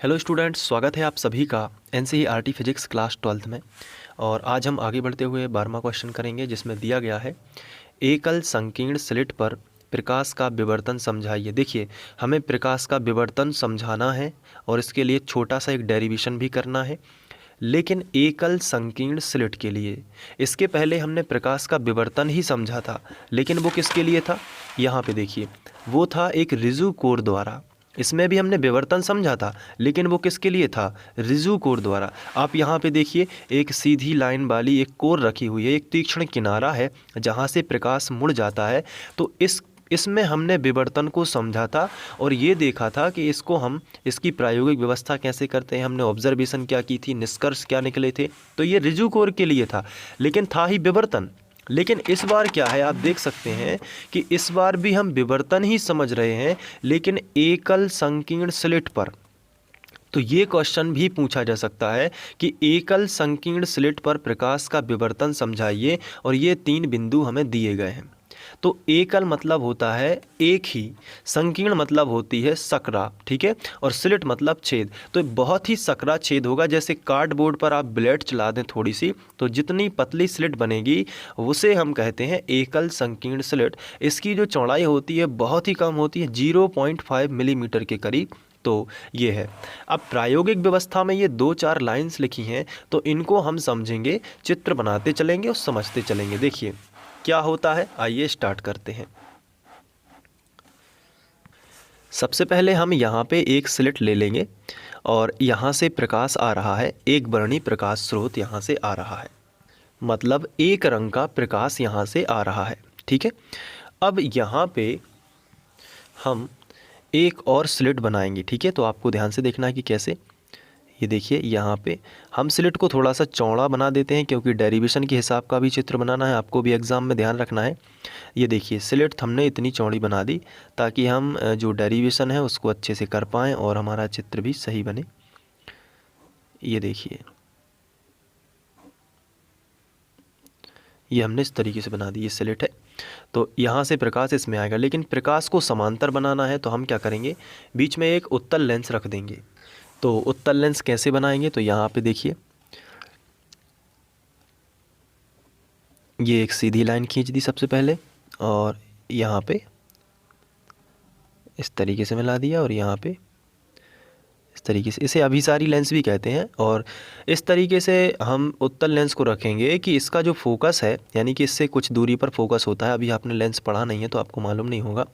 Hello students, स्वागत है आप सभी का एनसीईआरटी फिजिक्स क्लास 12th में। और आज हम आगे बढ़ते हुए 12वां क्वेश्चन करेंगे, जिसमें दिया गया है एकल संकीर्ण स्लिट पर प्रकाश का विवर्तन समझाइए। देखिए, हमें प्रकाश का विवर्तन समझाना है और इसके लिए छोटा सा एक डेरिवेशन भी करना है, लेकिन एकल संकीर्ण स्लिट के लिए। इसके पहले हमने प्रकाश का विवर्तन ही समझा था, लेकिन वो किसके लिए था? यहाँ पे देखिए, वो था एक रिजु कोर द्वारा। इसमें भी हमने विवर्तन समझा था, लेकिन वो किसके लिए था? रिजु कोर द्वारा। आप यहाँ पे देखिए, एक सीधी लाइन वाली एक कोर रखी हुई है, एक तीक्ष्ण किनारा है जहाँ से प्रकाश मुड़ जाता है। तो इसमें हमने विवर्तन को समझा था और ये देखा था कि इसकी प्रायोगिक व्यवस्था कैसे करते हैं। हमने ऑब्जर्वेशन क्या की थी, निष्कर्ष क्या निकले थे। तो ये रिजु कोर के लिए था, लेकिन था ही विवर्तन। लेकिन इस बार क्या है, आप देख सकते हैं कि इस बार भी हम विवर्तन ही समझ रहे हैं, लेकिन एकल संकीर्ण स्लिट पर। तो ये क्वेश्चन भी पूछा जा सकता है कि एकल संकीर्ण स्लिट पर प्रकाश का विवर्तन समझाइए, और ये 3 बिंदु हमें दिए गए हैं। तो एकल मतलब होता है एक ही, संकीर्ण मतलब होती है सकरा, ठीक है, और स्लिट मतलब छेद। तो बहुत ही सकरा छेद होगा, जैसे कार्डबोर्ड पर आप ब्लेड चला दें थोड़ी सी, तो जितनी पतली स्लिट बनेगी उसे हम कहते हैं एकल संकीर्ण स्लिट। इसकी जो चौड़ाई होती है बहुत ही कम होती है, 0.5 मिलीमीटर के करीब। तो ये है। अब प्रायोगिक व्यवस्था में ये 2-4 लाइंस लिखी हैं, तो इनको हम समझेंगे, चित्र बनाते चलेंगे और समझते चलेंगे। देखिए क्या होता है, आइए स्टार्ट करते हैं। सबसे पहले हम यहाँ पे एक स्लिट ले लेंगे और यहाँ से प्रकाश आ रहा है, एक वर्णी प्रकाश स्रोत यहाँ से आ रहा है, मतलब एक रंग का प्रकाश यहाँ से आ रहा है, ठीक है। अब यहाँ पे हम एक और स्लिट बनाएंगे, ठीक है। तो आपको ध्यान से देखना है कि कैसे। ये देखिए, यहाँ पे हम स्लिट को थोड़ा सा चौड़ा बना देते हैं, क्योंकि डेरिवेशन के हिसाब का भी चित्र बनाना है, आपको भी एग्ज़ाम में ध्यान रखना है। ये देखिए, स्लिट हमने इतनी चौड़ी बना दी ताकि हम जो डेरिवेशन है उसको अच्छे से कर पाएँ और हमारा चित्र भी सही बने। ये देखिए, ये हमने इस तरीके से बना दी, ये स्लिट है। तो यहाँ से प्रकाश इसमें आएगा, लेकिन प्रकाश को समांतर बनाना है, तो हम क्या करेंगे, बीच में एक उत्तल लेंस रख देंगे। तो उत्तल लेंस कैसे बनाएंगे, तो यहाँ पे देखिए, ये एक सीधी लाइन खींच दी सबसे पहले, और यहाँ पे इस तरीके से मिला दिया, और यहाँ पे इस तरीके से। इसे अभिसारी लेंस भी कहते हैं। और इस तरीके से हम उत्तल लेंस को रखेंगे कि इसका जो फोकस है, यानी कि इससे कुछ दूरी पर फोकस होता है। अभी आपने लेंस पढ़ा नहीं है तो आपको मालूम नहीं होगा।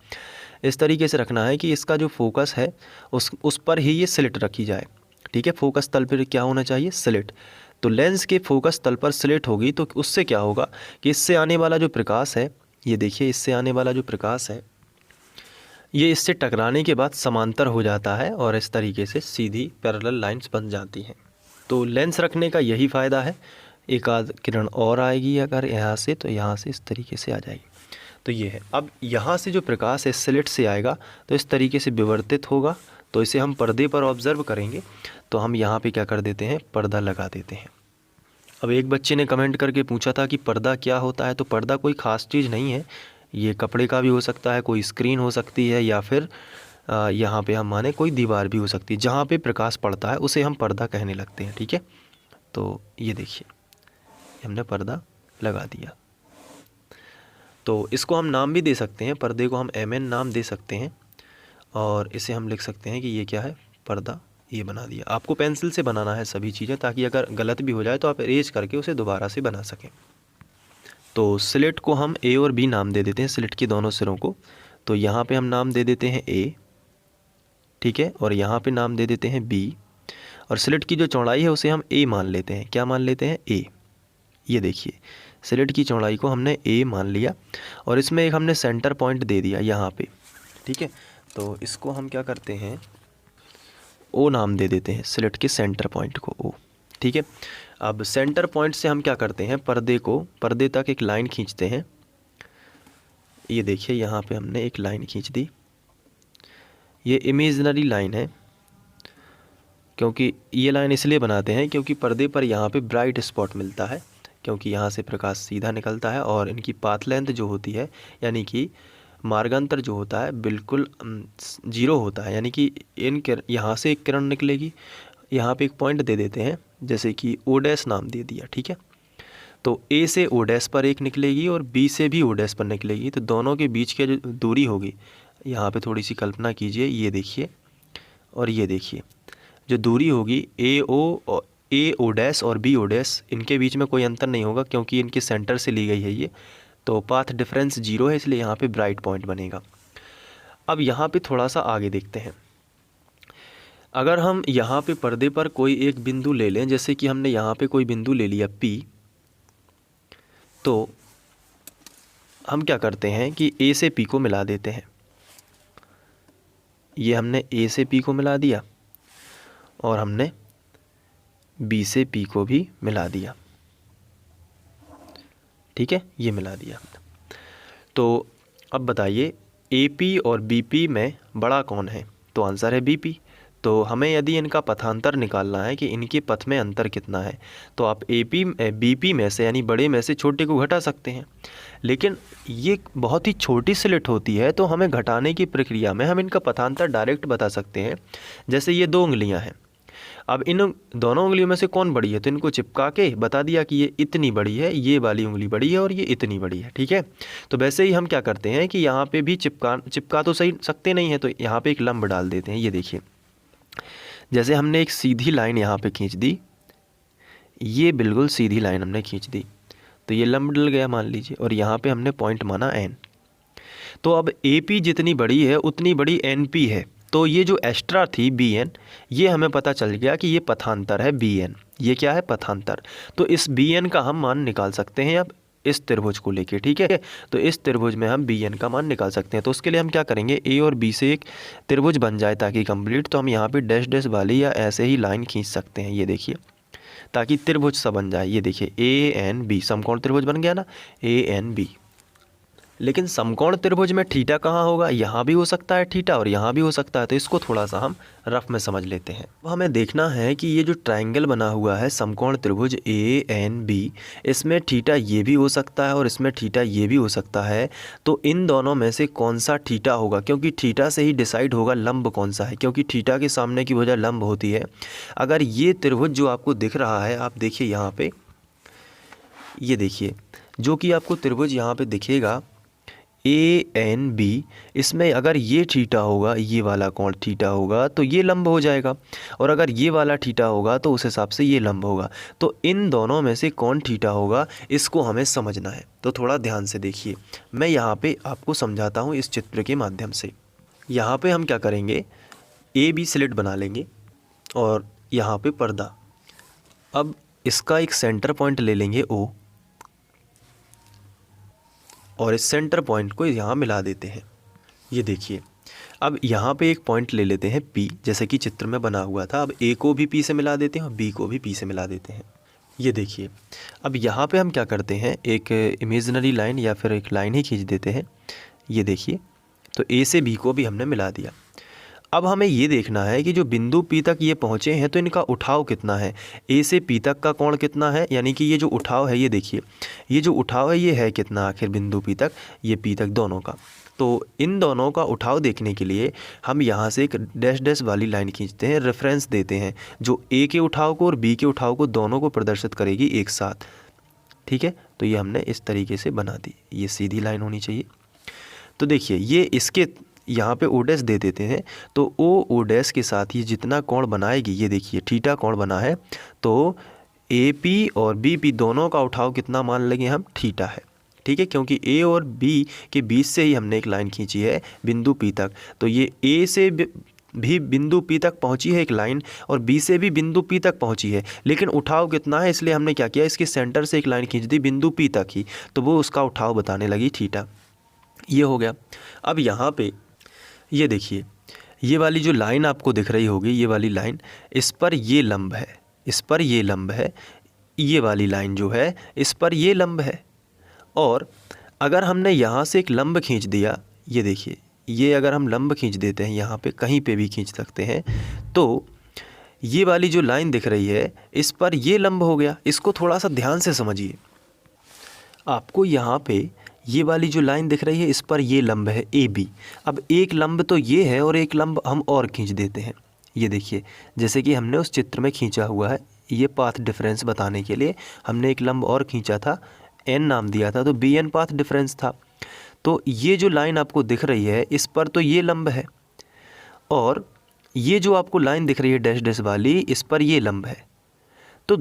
इस तरीके से रखना है कि इसका जो फोकस है उस पर ही ये स्लिट रखी जाए, ठीक है। फोकस तल पर क्या होना चाहिए, स्लिट। तो लेंस के फोकस तल पर स्लिट होगी, तो उससे क्या होगा कि इससे आने वाला जो प्रकाश है, ये देखिए, इससे आने वाला जो प्रकाश है ये इससे टकराने के बाद समांतर हो जाता है, और इस तरीके से सीधी पैरेलल लाइंस बन जाती हैं। तो लेंस रखने का यही फ़ायदा है। एक आध किरण और आएगी अगर यहाँ से, तो यहाँ से इस तरीके से आ जाएगी। तो ये है। अब यहाँ से जो प्रकाश है स्लिट से आएगा, तो इस तरीके से विवर्तित होगा। तो इसे हम पर्दे पर ऑब्जर्व करेंगे। तो हम यहाँ पे क्या कर देते हैं, पर्दा लगा देते हैं। अब एक बच्चे ने कमेंट करके पूछा था कि पर्दा क्या होता है। तो पर्दा कोई ख़ास चीज़ नहीं है, ये कपड़े का भी हो सकता है, कोई स्क्रीन हो सकती है, या फिर यहाँ पे हम माने कोई दीवार भी हो सकती है। जहाँ पे प्रकाश पड़ता है उसे हम पर्दा कहने लगते हैं, ठीक है। तो ये देखिए, हमने पर्दा लगा दिया। तो इसको हम नाम भी दे सकते हैं, पर्दे को हम MN नाम दे सकते हैं, और इसे हम लिख सकते हैं कि ये क्या है, पर्दा। ये बना दिया। आपको पेंसिल से बनाना है सभी चीज़ें, ताकि अगर गलत भी हो जाए तो आप इरेज करके उसे दोबारा से बना सकें। तो स्लिट को हम A और B नाम दे देते हैं, स्लिट के दोनों सिरों को। तो यहाँ पे हम नाम दे देते हैं A, ठीक है, और यहाँ पे नाम दे देते हैं B, और स्लिट की जो चौड़ाई है उसे हम A मान लेते हैं। क्या मान लेते हैं, A। ये देखिए, स्लिट की चौड़ाई को हमने A मान लिया, और इसमें एक हमने सेंटर पॉइंट दे दिया यहाँ पे, ठीक है। तो इसको हम क्या करते हैं, O नाम दे देते हैं, स्लिट के सेंटर पॉइंट को O, ठीक है। अब सेंटर पॉइंट से हम क्या करते हैं, पर्दे तक एक लाइन खींचते हैं। ये देखिए, यहाँ पे हमने एक लाइन खींच दी। ये इमेजिनरी लाइन है, क्योंकि ये लाइन इसलिए बनाते हैं क्योंकि पर्दे पर यहाँ पे ब्राइट स्पॉट मिलता है, क्योंकि यहाँ से प्रकाश सीधा निकलता है, और इनकी पाथ लेंथ जो होती है, यानी कि मार्गांतर जो होता है बिल्कुल 0 होता है, यानी कि यहाँ से एक किरण निकलेगी, यहाँ पे एक पॉइंट दे देते हैं, जैसे कि ओ डैश नाम दे दिया, ठीक है। तो ए से ओ डैश पर एक निकलेगी और बी से भी ओ डैश पर निकलेगी, तो दोनों के बीच की जो दूरी होगी, यहाँ पे थोड़ी सी कल्पना कीजिए, ये देखिए और ये देखिए, जो दूरी होगी ए ओ डैश और बी ओ डैश, इनके बीच में कोई अंतर नहीं होगा क्योंकि इनके सेंटर से ली गई है ये, तो पाथ डिफरेंस 0 है, इसलिए यहाँ पे ब्राइट पॉइंट बनेगा। अब यहाँ पे थोड़ा सा आगे देखते हैं। अगर हम यहाँ पे पर्दे पर कोई एक बिंदु ले लें, जैसे कि हमने यहाँ पे कोई बिंदु ले लिया P, तो हम क्या करते हैं कि A से P को मिला देते हैं। ये हमने A से P को मिला दिया और हमने B से P को भी मिला दिया, ठीक है, ये मिला दिया हमने। तो अब बताइए AP और BP में बड़ा कौन है, तो आंसर है BP। तो हमें यदि इनका पथांतर निकालना है कि इनके पथ में अंतर कितना है, तो आप BP में से यानी बड़े में से छोटे को घटा सकते हैं, लेकिन ये बहुत ही छोटी स्लिट होती है, तो हमें घटाने की प्रक्रिया में हम इनका पथांतर डायरेक्ट बता सकते हैं। जैसे ये 2 उंगलियां हैं, अब इन दोनों उंगलियों में से कौन बड़ी है, तो इनको चिपका के बता दिया कि ये इतनी बड़ी है, ये वाली उंगली बड़ी है और ये इतनी बड़ी है, ठीक है। तो वैसे ही हम क्या करते हैं कि यहाँ पे भी चिपका तो सही सकते नहीं है, तो यहाँ पे एक लंब डाल देते हैं। ये देखिए, जैसे हमने एक सीधी लाइन यहाँ पे खींच दी, ये बिल्कुल सीधी लाइन हमने खींच दी, तो ये लंब डल गया मान लीजिए, और यहाँ पे हमने पॉइंट माना N। तो अब AP जितनी बड़ी है उतनी बड़ी NP है, तो ये जो एक्स्ट्रा थी BN, ये हमें पता चल गया कि ये पथांतर है BN। ये क्या है, पथांतर। तो इस BN का हम मान निकाल सकते हैं अब इस त्रिभुज को लेके, ठीक है। तो इस त्रिभुज में हम BN का मान निकाल सकते हैं। तो उसके लिए हम क्या करेंगे, A और B से एक त्रिभुज बन जाए ताकि कंप्लीट, तो हम यहाँ पे डैश डैश वाली या ऐसे ही लाइन खींच सकते हैं, ये देखिए, ताकि त्रिभुज सा बन जाए। ये देखिए ANB, समकोण त्रिभुज बन गया ना, ANB। लेकिन समकोण त्रिभुज में थीटा कहाँ होगा, यहाँ भी हो सकता है थीटा और यहाँ भी हो सकता है, तो इसको थोड़ा सा हम रफ में समझ लेते हैं। अब हमें देखना है कि ये जो ट्रायंगल बना हुआ है समकोण त्रिभुज ANB, इसमें थीटा ये भी हो सकता है और इसमें थीटा ये भी हो सकता है, तो इन दोनों में से कौन सा थीटा होगा, क्योंकि थीटा से ही डिसाइड होगा लंब कौन सा है, क्योंकि थीटा के सामने की वजह लंब होती है। अगर ये त्रिभुज जो आपको दिख रहा है, आप देखिए यहाँ पे, ये देखिए, जो कि आपको त्रिभुज यहाँ पे दिखेगा ANB, इसमें अगर ये थीटा होगा, ये वाला कोण थीटा होगा, तो ये लंब हो जाएगा, और अगर ये वाला थीटा होगा तो उस हिसाब से ये लंब होगा। तो इन दोनों में से कौन थीटा होगा, इसको हमें समझना है। तो थोड़ा ध्यान से देखिए, मैं यहाँ पे आपको समझाता हूँ इस चित्र के माध्यम से। यहाँ पे हम क्या करेंगे, AB स्लिट बना लेंगे और यहाँ पे पर्दा। अब इसका एक सेंटर पॉइंट ले लेंगे O, और इस सेंटर पॉइंट को यहाँ मिला देते हैं। ये देखिए, अब यहाँ पे एक पॉइंट ले लेते हैं P, जैसे कि चित्र में बना हुआ था। अब A को भी P से मिला देते हैं और B को भी P से मिला देते हैं। ये देखिए, अब यहाँ पे हम क्या करते हैं, एक इमेजिनरी लाइन या फिर एक लाइन ही खींच देते हैं। ये देखिए, तो A से B को भी हमने मिला दिया। अब हमें ये देखना है कि जो बिंदु P तक ये पहुँचे हैं तो इनका उठाव कितना है, A से P तक का कोण कितना है, यानी कि ये जो उठाव है, ये देखिए, ये जो उठाव है ये है कितना आखिर बिंदु P तक, ये P तक दोनों का। तो इन दोनों का उठाव देखने के लिए हम यहाँ से एक डैश डैश वाली लाइन खींचते हैं, रेफरेंस देते हैं, जो A के उठाव को और B के उठाव को दोनों को प्रदर्शित करेगी एक साथ, ठीक है। तो ये हमने इस तरीके से बना दी, ये सीधी लाइन होनी चाहिए। तो देखिए, ये इसके यहाँ पे O डैश दे देते हैं, तो O डैश के साथ ये जितना कोण बनाएगी, ये देखिए थीटा कोण बना है, तो AP और BP दोनों का उठाव कितना मान लेंगे हम, थीटा है, ठीक है, क्योंकि A और B के बीच से ही हमने एक लाइन खींची है बिंदु P तक। तो ये A से भी बिंदु P तक पहुंची है एक लाइन और B से भी बिंदु P तक पहुंची है, लेकिन उठाव कितना है, इसलिए हमने क्या किया, इसके सेंटर से एक लाइन खींच दी बिंदु P तक ही, तो वो उसका उठाव बताने लगी थीटा। ये हो गया। अब यहाँ पे ये देखिए, ये वाली जो लाइन आपको दिख रही होगी, ये वाली लाइन, इस पर ये लंब है, इस पर ये लंब है, ये वाली लाइन जो है इस पर ये लंब है। और अगर हमने यहाँ से एक लंब खींच दिया, ये देखिए, ये अगर हम लंब खींच देते हैं, यहाँ पे कहीं पे भी खींच सकते हैं, तो ये वाली जो लाइन दिख रही है इस पर ये लंब हो गया। इसको थोड़ा सा ध्यान से समझिए। आपको यहाँ पे ये वाली जो लाइन दिख रही है इस पर ये लंब है ए बी। अब एक लंब तो ये है और एक लंब हम और खींच देते हैं। ये देखिए जैसे कि हमने उस चित्र में खींचा हुआ है, ये पाथ डिफरेंस बताने के लिए हमने एक लंब और खींचा था, एन नाम दिया था, तो बी एन पाथ डिफरेंस था। तो ये जो लाइन आपको दिख रही है इस पर तो ये लंब है, और ये जो आपको लाइन दिख रही है डैश डैश वाली इस पर ये लंब है। तो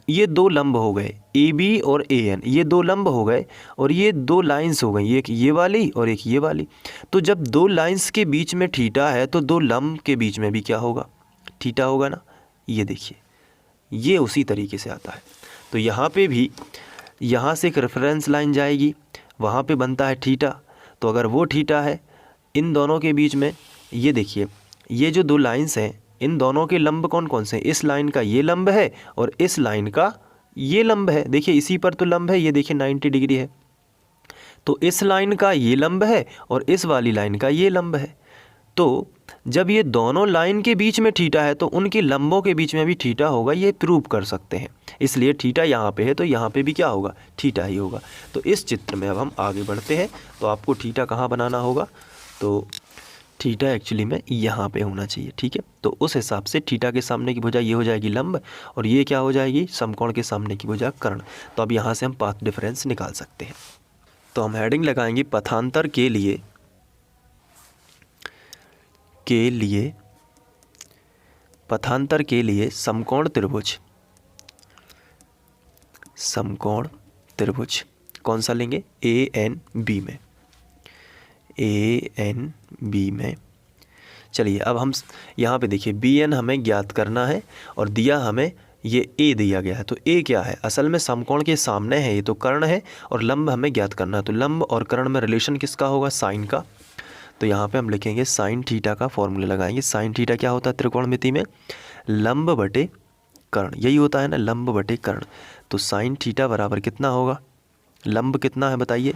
ये दो लंब हो गए ए बी और ए एन, ये दो लंब हो गए और ये दो लाइंस हो गई, एक ये वाली और एक ये वाली। तो जब दो लाइंस के बीच में थीटा है तो दो लंब के बीच में भी क्या होगा, थीटा होगा ना। ये देखिए ये उसी तरीके से आता है। तो यहाँ पे भी यहाँ से एक रेफरेंस लाइन जाएगी, वहाँ पे बनता है थीटा। तो अगर वो थीटा है इन दोनों के बीच में, ये देखिए ये जो दो लाइंस हैं इन दोनों के लंब कौन कौन से हैं, इस लाइन का ये लंब है और इस लाइन का ये लंब है। देखिए इसी पर तो लंब है, ये देखिए 90 डिग्री है। तो इस लाइन का ये लंब है और इस वाली लाइन का ये लंब है। तो जब ये दोनों लाइन के बीच में थीटा है तो उनके लंबों के बीच में भी थीटा होगा, ये प्रूव कर सकते हैं। इसलिए थीटा यहाँ पे है तो यहाँ पे भी क्या होगा, थीटा ही होगा। तो इस चित्र में अब हम आगे बढ़ते हैं। तो आपको थीटा कहाँ बनाना होगा, तो थीटा एक्चुअली में यहाँ पे होना चाहिए, ठीक है। तो उस हिसाब से थीटा के सामने की भुजा ये हो जाएगी लंब और ये क्या हो जाएगी, समकोण के सामने की भुजा कर्ण। तो अब यहाँ से हम पाथ डिफरेंस निकाल सकते हैं। तो हम हेडिंग लगाएंगे पथांतर के लिए पथांतर के लिए समकोण त्रिभुज कौन सा लेंगे, ए एन बी में। चलिए अब हम यहाँ पे देखिए बी एन हमें ज्ञात करना है और दिया हमें ये ए दिया गया है। तो ए क्या है, असल में समकोण के सामने है, ये तो कर्ण है और लंब हमें ज्ञात करना है। तो लंब और कर्ण में रिलेशन किसका होगा, साइन का। तो यहाँ पे हम लिखेंगे साइन थीटा का फॉर्मूला लगाएंगे। साइन थीटा क्या होता है त्रिकोणमिति में, लंब बटे कर्ण, यही होता है ना, लंब बटे कर्ण। तो साइन थीटा बराबर कितना होगा, लंब कितना है बताइए,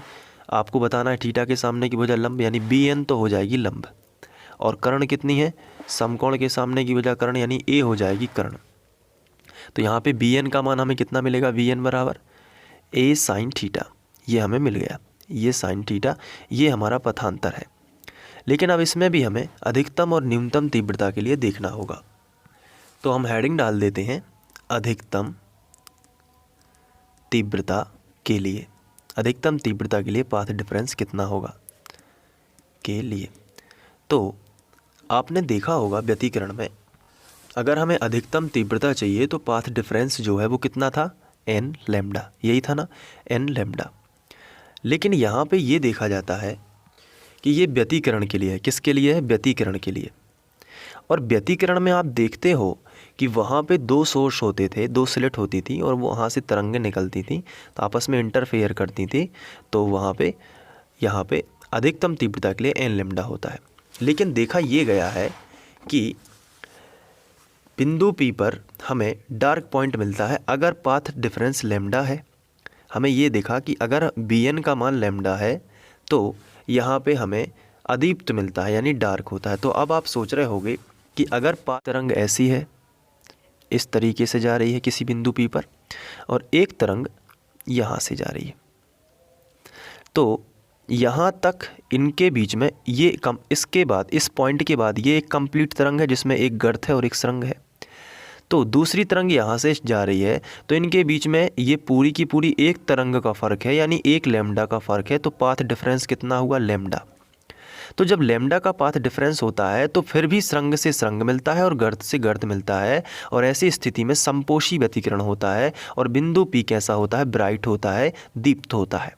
आपको बताना है थीटा के सामने की भुजा लंब, यानी बी एन तो हो जाएगी लंब, और कर्ण कितनी है, समकोण के सामने की भुजा कर्ण, यानी ए हो जाएगी कर्ण। तो यहाँ पे बी एन का मान हमें कितना मिलेगा, वी एन बराबर ए साइन थीटा, ये हमें मिल गया, ये साइन थीटा, ये हमारा पथांतर है। लेकिन अब इसमें भी हमें अधिकतम और न्यूनतम तीव्रता के लिए देखना होगा। तो हम हेडिंग डाल देते हैं अधिकतम तीव्रता के लिए, अधिकतम तीव्रता के लिए पाथ डिफरेंस कितना होगा के लिए। तो आपने देखा होगा व्यतिकरण में, अगर हमें अधिकतम तीव्रता चाहिए तो पाथ डिफरेंस जो है वो कितना था, एन लैम्डा, यही था ना, एन लैम्डा। लेकिन यहाँ पे ये देखा जाता है कि ये व्यतिकरण के लिए है, किसके लिए है, व्यतिकरण के लिए। और व्यतिकरण में आप देखते हो कि वहाँ पे दो सोर्स होते थे, दो स्लिट होती थी और वहाँ से तरंगें निकलती थी तो आपस में इंटरफेयर करती थी। तो वहाँ पे यहाँ पे अधिकतम तीव्रता के लिए एन लैम्डा होता है। लेकिन देखा ये गया है कि बिंदु पी पर हमें डार्क पॉइंट मिलता है अगर पाथ डिफरेंस लैम्डा है। हमें ये देखा कि अगर बी एन का मान लैम्डा है तो यहाँ पे हमें अदीप्त मिलता है, यानी डार्क होता है। तो अब आप सोच रहे होंगे कि अगर पाथ तरंग ऐसी है, इस तरीके से जा रही है किसी बिंदु पी पर, और एक तरंग यहाँ से जा रही है, तो यहाँ तक इनके बीच में ये इसके बाद, इस पॉइंट के बाद ये एक कंप्लीट तरंग है जिसमें एक गर्त है और एक सुरंग है। तो दूसरी तरंग यहाँ से जा रही है तो इनके बीच में ये पूरी की पूरी एक तरंग का फ़र्क है, यानी एक लैम्डा का फ़र्क है। तो पाथ डिफरेंस कितना हुआ, लैम्डा। तो जब लैम्डा का पाथ डिफरेंस होता है तो फिर भी सुरंग से सुरंग मिलता है और गर्त से गर्त मिलता है, और ऐसी स्थिति में समपोषी व्यतिकरण होता है और बिंदु पी कैसा होता है, ब्राइट होता है, दीप्त होता है।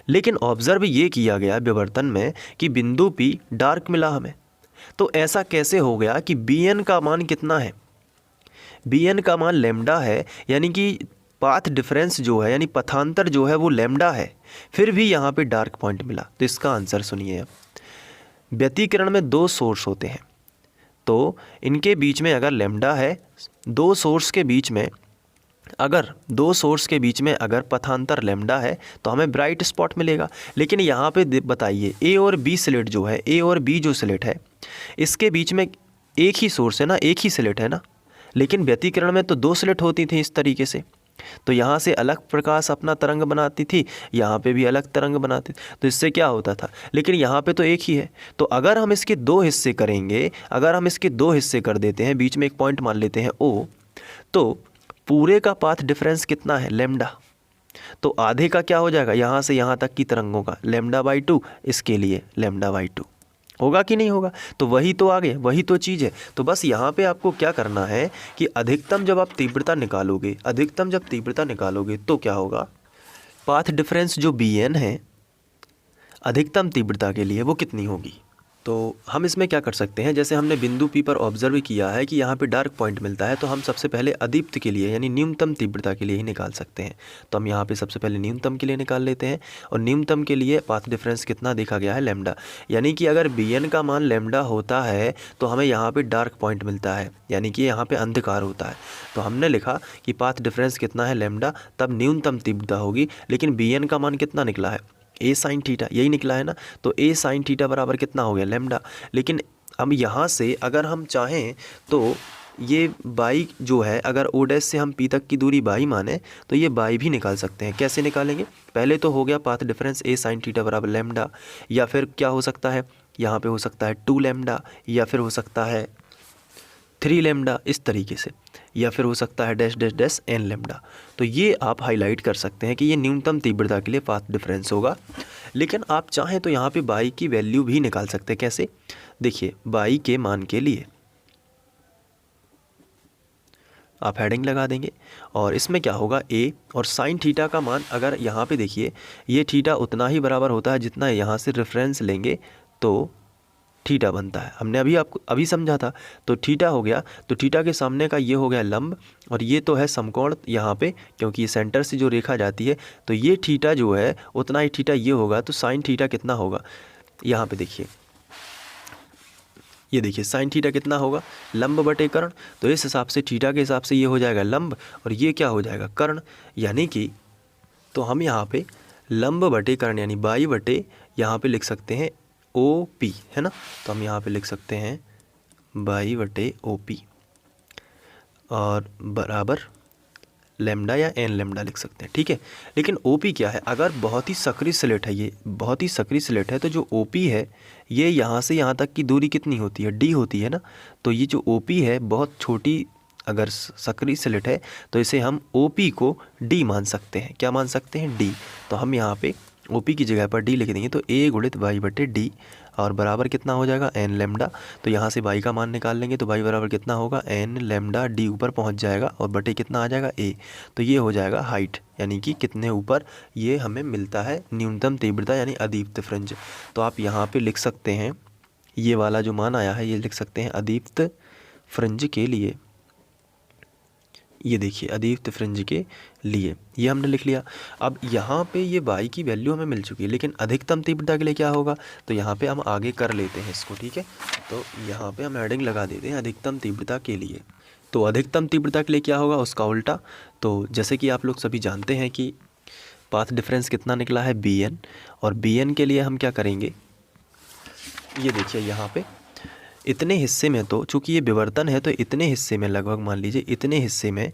लेकिन ऑब्जर्व ये किया गया विवर्तन में कि बिंदु पी डार्क मिला हमें। तो ऐसा कैसे हो गया कि बी एन का मान कितना है, बी एन का मान लैम्डा है, यानी कि पाथ डिफरेंस जो है यानी पथांतर जो है वो लैम्डा है, फिर भी यहाँ पे डार्क पॉइंट मिला। तो इसका आंसर सुनिए। अब व्यतिकरण में दो सोर्स होते हैं, तो इनके बीच में अगर लैम्डा है, दो सोर्स के बीच में अगर पथांतर लैम्डा है तो हमें ब्राइट स्पॉट मिलेगा। लेकिन यहाँ पे बताइए ए और बी स्लिट जो है, ए और बी जो स्लिट है इसके बीच में एक ही सोर्स है ना, एक ही स्लिट है ना। लेकिन व्यतिकरण में तो दो स्लिट होती थी इस तरीके से, तो यहाँ से अलग प्रकाश अपना तरंग बनाती थी, यहाँ पे भी अलग तरंग बनाती थी, तो इससे क्या होता था, लेकिन यहाँ पे तो एक ही है। तो अगर हम इसके दो हिस्से करेंगे, अगर हम इसके दो हिस्से कर देते हैं, बीच में एक पॉइंट मान लेते हैं ओ, तो पूरे का पाथ डिफरेंस कितना है, लैम्डा। तो आधे का क्या हो जाएगा, यहाँ से यहाँ तक की तरंगों का λ/2, इसके लिए λ/2 होगा कि नहीं होगा। तो वही तो आगे, वही तो चीज़ है। तो बस यहाँ पे आपको क्या करना है कि अधिकतम जब आप तीव्रता निकालोगे, अधिकतम जब तीव्रता निकालोगे तो क्या होगा, पाथ डिफरेंस जो bn है अधिकतम तीव्रता के लिए वो कितनी होगी। तो हम इसमें क्या कर सकते हैं, जैसे हमने बिंदु P पर ऑब्जर्व किया है कि यहाँ पे डार्क पॉइंट मिलता है, तो हम सबसे पहले अदीप्त के लिए यानी न्यूनतम तीव्रता के लिए ही निकाल सकते हैं। तो हम यहाँ पे सबसे पहले न्यूनतम के लिए निकाल लेते हैं, और न्यूनतम के लिए पाथ डिफरेंस कितना देखा गया है, लैम्डा। यानी कि अगर bn का मान लैम्डा होता है तो हमें यहाँ पर डार्क पॉइंट मिलता है, यानी कि यहाँ पर अंधकार होता है। तो हमने लिखा कि पाथ डिफरेंस कितना है, लैम्डा, तब न्यूनतम तीव्रता होगी। लेकिन bn का मान कितना निकला है, ए साइन थीटा, यही निकला है ना। तो ए साइन थीटा बराबर कितना हो गया, लैम्डा। लेकिन अब यहाँ से अगर हम चाहें तो ये बाई जो है, अगर ओ डैश से हम पी तक की दूरी बाई माने तो ये बाई भी निकाल सकते हैं। कैसे निकालेंगे, पहले तो हो गया पाथ डिफरेंस ए साइन थीटा बराबर लैम्डा, या फिर क्या हो सकता है, यहाँ पे हो सकता है 2 लैम्डा, या फिर हो सकता है 3 लैम्डा, इस तरीके से, या फिर हो सकता है dash dash dash n lambda. तो ये आप हाईलाइट कर सकते हैं कि ये न्यूनतम तीव्रता के लिए पाथ डिफरेंस होगा। लेकिन आप चाहें तो यहाँ पे बाई की वैल्यू भी निकाल सकते हैं। कैसे, देखिए बाई के मान के लिए आप हेडिंग लगा देंगे, और इसमें क्या होगा, a और साइन थीटा का मान, अगर यहाँ पे देखिए ये थीटा उतना ही बराबर होता है जितना यहाँ से रेफरेंस लेंगे तो थीटा बनता है। हमने आपको अभी समझा था। तो थीटा हो गया, तो थीटा के सामने का ये हो गया लंब, और ये तो है समकोण यहाँ पे, क्योंकि ये सेंटर से जो रेखा जाती है, तो ये थीटा जो है उतना ही थीटा ये होगा। तो साइन थीटा कितना होगा, यहाँ पे देखिए, ये देखिए साइन थीटा कितना होगा, लंब बटे कर्ण। तो इस हिसाब से थीटा के हिसाब से ये हो जाएगा लंब, और ये क्या हो जाएगा, कर्ण। यानी कि तो हम यहाँ पे लंब बटे कर्ण यानी बाई बटे यहाँ पे लिख सकते हैं OP, है ना। तो हम यहाँ पे लिख सकते हैं बाई बटे OP, और बराबर लैम्डा या n लैम्डा लिख सकते हैं, ठीक है। लेकिन OP क्या है, अगर बहुत ही सक्रिय स्लेट है, ये बहुत ही सक्रिय स्लेट है, तो जो OP है ये यहाँ से यहाँ तक की दूरी कितनी होती है, d होती है ना। तो ये जो OP है बहुत छोटी, अगर सक्रिय स्लेट है तो इसे हम OP को d मान सकते हैं। क्या मान सकते हैं, d। तो हम यहाँ पे OP की जगह पर d लिख देंगे, तो a गुणित y बटे d, और बराबर कितना हो जाएगा, n लैम्डा। तो यहाँ से y का मान निकाल लेंगे, तो y बराबर कितना होगा, n लैम्डा d ऊपर पहुँच जाएगा, और बटे कितना आ जाएगा, a। तो ये हो जाएगा हाइट, यानी कि कितने ऊपर ये हमें मिलता है न्यूनतम तीव्रता यानी अदीप्त फ्रिंज। तो आप यहाँ पे लिख सकते हैं, ये वाला जो मान आया है ये लिख सकते हैं अदीप्त फ्रिंज के लिए। ये देखिए अदीप्त फ्रिंज के लिए ये हमने लिख लिया। अब यहाँ पे ये y की वैल्यू हमें मिल चुकी है, लेकिन अधिकतम तीव्रता के लिए क्या होगा, तो यहाँ पे हम आगे कर लेते हैं इसको, ठीक है। तो यहाँ पे हम हेडिंग लगा देते हैं अधिकतम तीव्रता के लिए। तो अधिकतम तीव्रता के लिए क्या होगा, उसका उल्टा। तो जैसे कि आप लोग सभी जानते हैं कि पाथ डिफरेंस कितना निकला है, bn, और bn के लिए हम क्या करेंगे, ये देखिए यहाँ पे इतने हिस्से में, तो चूँकि ये विवर्तन है तो इतने हिस्से में, लगभग मान लीजिए इतने हिस्से में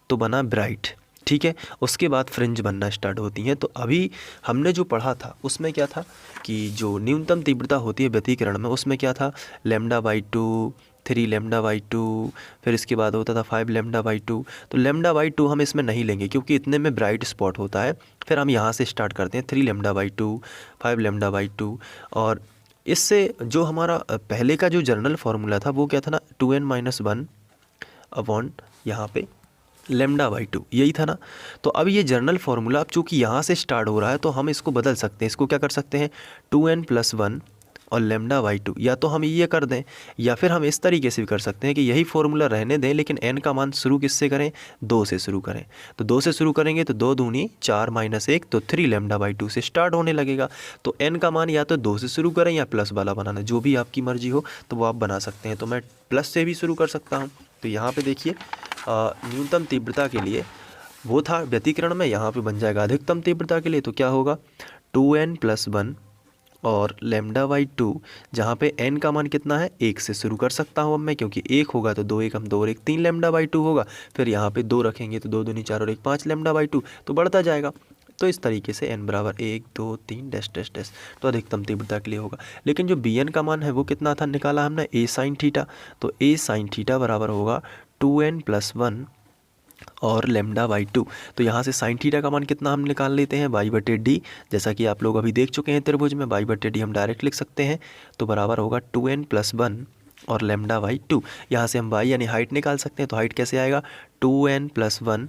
तो बना ब्राइट, ठीक है। उसके बाद फ्रिंज बनना स्टार्ट होती हैं। तो अभी हमने जो पढ़ा था उसमें क्या था कि जो न्यूनतम तीव्रता होती है व्यतिकरण में, उसमें क्या था, λ/2, 3 λ/2, फिर इसके बाद होता था 5 λ/2। तो λ/2 हम इसमें नहीं लेंगे क्योंकि इतने में ब्राइट स्पॉट होता है। फिर हम यहाँ से स्टार्ट करते हैं 3 λ/2, 5 λ/2, और इससे जो हमारा पहले का जो जनरल फार्मूला था वो क्या था ना, 2n-1 अपॉन यहाँ पे λ/2, यही था ना। तो अब ये जनरल फार्मूला अब चूँकि यहाँ से स्टार्ट हो रहा है तो हम इसको बदल सकते हैं। इसको क्या कर सकते हैं, 2n+1 और λ/2, या तो हम ये कर दें, या फिर हम इस तरीके से भी कर सकते हैं कि यही फॉर्मूला रहने दें, लेकिन n का मान शुरू किससे करें, 2 से शुरू करें। तो 2 से शुरू करेंगे तो 2 दूनी 4 - 1, तो 3 λ/2 से स्टार्ट होने लगेगा। तो n का मान या तो 2 से शुरू करें या प्लस वाला बनाना, जो भी आपकी मर्जी हो तो वो आप बना सकते हैं। तो मैं प्लस से भी शुरू कर सकता हूँ। तो यहाँ पर देखिए न्यूनतम तीव्रता के लिए वो था व्यतिकरण में, यहाँ पर बन जाएगा अधिकतम तीव्रता के लिए। तो क्या होगा, 2n+1 और लेमडा बाई 2, जहाँ पे n का मान कितना है 1 से शुरू कर सकता हूँ अब मैं, क्योंकि 1 होगा तो 2 1 हम 2 और 1 3 लेमडा बाई 2 होगा। फिर यहाँ पे 2 रखेंगे तो 2 दूनी 4 और 1 5 लेमडा बाई 2, तो बढ़ता जाएगा। तो इस तरीके से n बराबर 1 2 3 डैश डैश डैश, तो अधिकतम तीव्रता के लिए होगा। लेकिन जो bn का मान है वो कितना था, निकाला हमने a साइन थीटा, तो a साइन थीटा बराबर होगा 2n+1 और लेमडा बाई 2। तो यहाँ से साइन थीटा का मान कितना हम निकाल लेते हैं, y/d, जैसा कि आप लोग अभी देख चुके हैं त्रिभुज में, y/d हम डायरेक्ट लिख सकते हैं। तो बराबर होगा 2n+1 और लेमडा बाई 2। यहाँ से हम y यानी हाइट निकाल सकते हैं, तो हाइट कैसे आएगा, 2n+1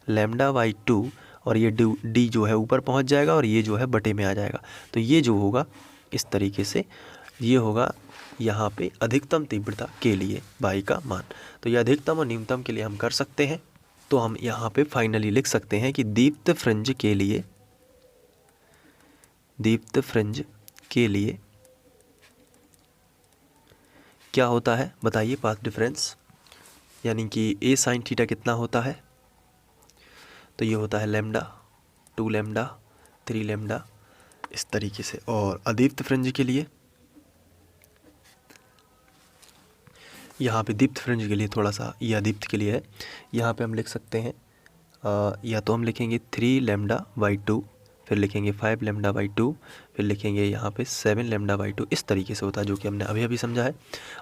लेमडा बाई 2, और ये d जो है ऊपर पहुँच जाएगा और ये जो है बटे में आ जाएगा। तो ये जो होगा इस तरीके से, ये होगा यहाँ पे अधिकतम तीव्रता के लिए y का मान। तो ये अधिकतम और न्यूनतम के लिए हम कर सकते हैं। तो हम यहाँ पे फाइनली लिख सकते हैं कि दीप्त फ्रिंज के लिए क्या होता है, बताइए पाथ डिफरेंस, यानी कि a साइन थीटा कितना होता है, तो ये होता है लेमडा, 2 लेमडा 3 लेमडा, इस तरीके से। और अदीप्त फ्रिंज के लिए, यहाँ पे दीप्त फ्रिंज के लिए थोड़ा सा, ये अदीप्त के लिए है, यहाँ पे हम लिख सकते हैं या तो हम लिखेंगे 3 लेमडा बाई 2, फिर लिखेंगे 5 लेमडा बाई 2, फिर लिखेंगे यहाँ पे 7 लेमडा बाई 2, इस तरीके से होता है, जो कि हमने अभी अभी समझा है।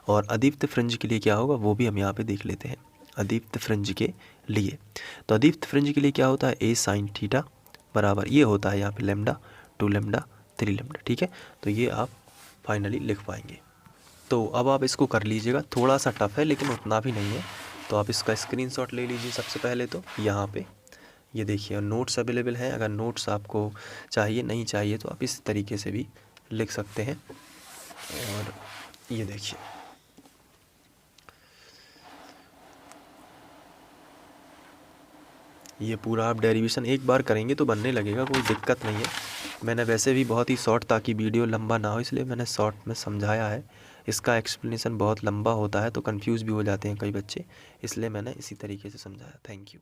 और अदीप्त फ्रिंज के लिए क्या होगा वो भी हम यहाँ पे देख लेते हैं। अदीप्त फ्रिंज के लिए, तो अदीप्त फ्रिंज के लिए क्या होता है, a साइन थीटा बराबर ये होता है यहाँ पे लेमडा, 2 लेमडा 3 लेमडा, ठीक है। तो ये आप फाइनली लिख पाएंगे। तो अब आप इसको कर लीजिएगा, थोड़ा सा टफ है लेकिन उतना भी नहीं है। तो आप इसका स्क्रीनशॉट ले लीजिए सबसे पहले। तो यहाँ पे ये देखिए नोट्स अवेलेबल हैं, अगर नोट्स आपको चाहिए नहीं चाहिए तो आप इस तरीके से भी लिख सकते हैं। और ये देखिए, ये पूरा आप डेरिवेशन एक बार करेंगे तो बनने लगेगा, कोई दिक्कत नहीं है। मैंने वैसे भी बहुत ही शॉर्ट, ताकि वीडियो लंबा ना हो इसलिए मैंने शॉर्ट में समझाया है। इसका एक्सप्लेनेशन बहुत लंबा होता है तो कंफ्यूज भी हो जाते हैं कई बच्चे, इसलिए मैंने इसी तरीके से समझाया। Thank you.